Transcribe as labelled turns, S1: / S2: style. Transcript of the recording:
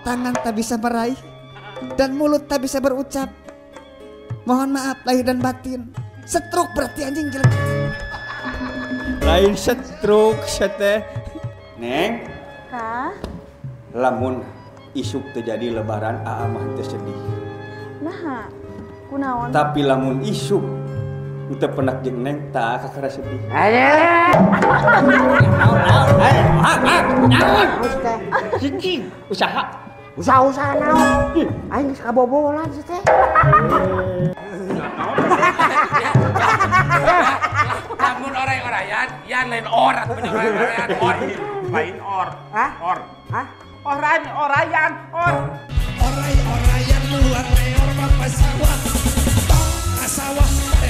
S1: tangan tak bisa meraih, dan mulut tak bisa berucap. Mohon maaf lahir dan batin. Stroke berarti anjing jelek.
S2: Lain stroke teh. Neng,
S3: Kah?
S2: lamun isuk terjadi lebaran aa mah teu sedih.
S3: Nah, kunaon?
S2: Tapi lamun isuk teu penak jeung neng tah kakara sedih.
S4: Cicing
S2: Usaha.
S4: usaha naon aing geus kabobolan sih teh.
S5: Lamun orang-orayan, yan lain orang punya orang-orayan, lain or.
S4: Hah?
S5: Or.
S4: Hah?
S5: Orayan, or.
S6: Oray-orayan luar meor bapak sawah, tong kasawah.